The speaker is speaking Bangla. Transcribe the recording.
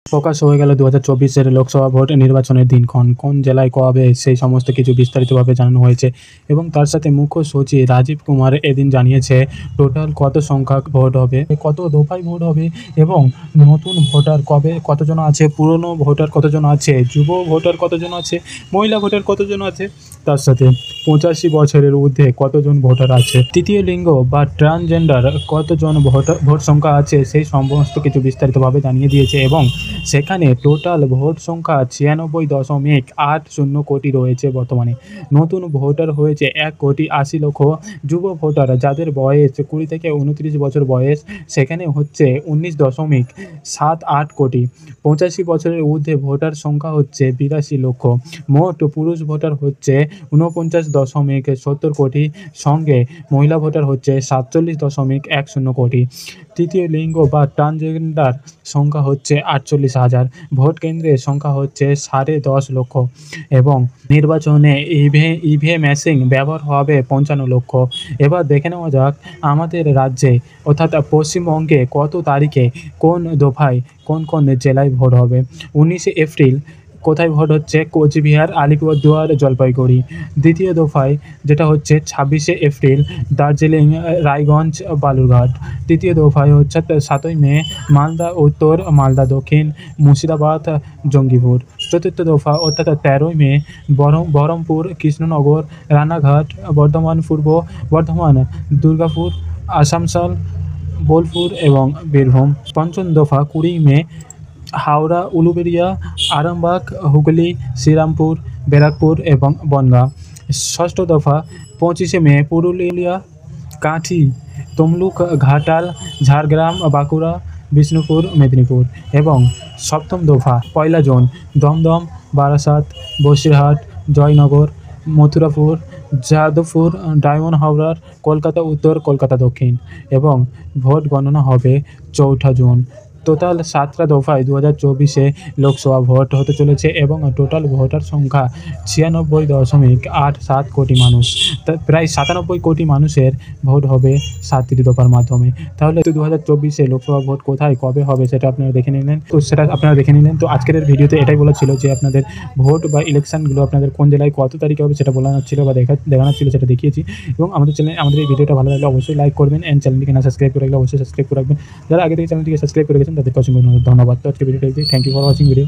প্রকাশ হয়ে গেল 2024-এর লোকসভা ভোট নির্বাচনের দিনক্ষণ, কোন জেলায় কবে সেই সমস্ত কিছু বিস্তারিতভাবে জানানো হয়েছে। এবং তার সাথে মুখ্য সচিব রাজীব কুমার এদিন জানিয়েছে টোটাল কত সংখ্যক ভোট হবে, কত দফায় ভোট হবে এবং নতুন ভোটার কতজন আছে, পুরনো ভোটার কতজন আছে, যুব ভোটার কতজন আছে, মহিলা ভোটার কতজন আছে, তার সাথে 85 বছরের ঊর্ধ্বে কতজন ভোটার আছে, তৃতীয় লিঙ্গ বা ট্রান্সজেন্ডার কতজন ভোট সংখ্যা আছে, সেই সমস্ত কিছু বিস্তারিতভাবে জানিয়ে দিয়েছে। এবং সেখানে টোটাল ভোট সংখ্যা 96.80 কোটি রয়েছে বর্তমানে। নতুন ভোটার হয়েছে 1,80,00,000। যুব ভোটার যাদের বয়স 20 থেকে 29 বছর বয়স, সেখানে হচ্ছে 19.78 কোটি। 85 বছরের ঊর্ধ্বে ভোটার সংখ্যা হচ্ছে 82 লক্ষ। মোট পুরুষ ভোটার হচ্ছে 49.70 কোটি, সঙ্গে মহিলা ভোটার হচ্ছে 47.10 কোটি। তৃতীয় লিঙ্গ বা ট্রান্সজেন্ডার সংখ্যা হচ্ছে 48,000। ভোট কেন্দ্রের সংখ্যা হচ্ছে 10.5 লক্ষ এবং নির্বাচনে ইভিএম মেশিন ব্যবহার হবে 55 লক্ষ। এবার দেখে নেওয়া যাক আমাদের রাজ্যে অর্থাৎ পশ্চিমবঙ্গে কত তারিখে কোন দফায় কোন কোন জেলায় ভোট হবে। 19 এপ্রিল কোথায় ভোট হচ্ছে? কোচবিহার, আলিপুরদুয়ার, জলপাইগুড়ি। দ্বিতীয় দফায় যেটা হচ্ছে 26 এপ্রিল দার্জিলিং, রায়গঞ্জ, বালুরঘাট। তৃতীয় দফায় হচ্ছে 7ই মে মালদা উত্তর, মালদা দক্ষিণ, মুর্শিদাবাদ, জঙ্গিপুর। চতুর্থ দফা অর্থাৎ 13ই মে বহরমপুর, কৃষ্ণনগর, রানাঘাট, বর্ধমান পূর্ব বর্ধমান, দুর্গাপুর, আসানসোল, বোলপুর এবং বীরভূম। পঞ্চম দফা 20 মে হাওড়া, উলুবেড়িয়া, আরামবাগ, হুগলি, শ্রীরামপুর, ব্যারাকপুর এবং বনগাঁ। ষষ্ঠ দফা 25 মে পুরুলিয়া, কাঁথি, তমলুক, ঘাটাল, ঝাড়গ্রাম, বাঁকুড়া, বিষ্ণুপুর, মেদিনীপুর। এবং সপ্তম দফা 1 জুন দমদম, বারাসাত, বসিরহাট, জয়নগর, মথুরাপুর, যাদবপুর, ডায়মন্ড হারবার, কলকাতা উত্তর, কলকাতা দক্ষিণ। এবং ভোট গণনা হবে 4 জুন। টোটাল 7টা দফায় 2024-এ লোকসভা ভোট হতে চলেছে এবং টোটাল ভোটার সংখ্যা 96.87 কোটি মানুষ। প্রায় 97 কোটি মানুষের ভোট হবে 7টি দফার মাধ্যমে। তাহলে 2024-এ লোকসভা ভোট কোথায় কবে হবে সেটা আপনারা দেখে নিলেন। তো আজকের ভিডিওতে এটাই বলা ছিল যে আপনাদের ভোট বা ইলেকশনগুলো আপনাদের কোন জেলায় কত তারিখে হবে সেটা বলানো ছিল বা দেখানো ছিল, সেটা দেখিয়েছি। এবং আমাদের এই ভিডিওটা ভালো লাগলে অবশ্যই লাইক করবেন এন্ড চ্যানেলটিকে না সাবস্ক্রাইব করে রাখলে অবশ্যই সাবস্ক্রাইব করে রাখবেন। যারা আগে থেকে চ্যানেলটিকে সাবস্ক্রাইব করে গেছেন তাদেরকে অসংখ্য ধন্যবাদ। তো আজকে ভিডিওটা thank you for watching video.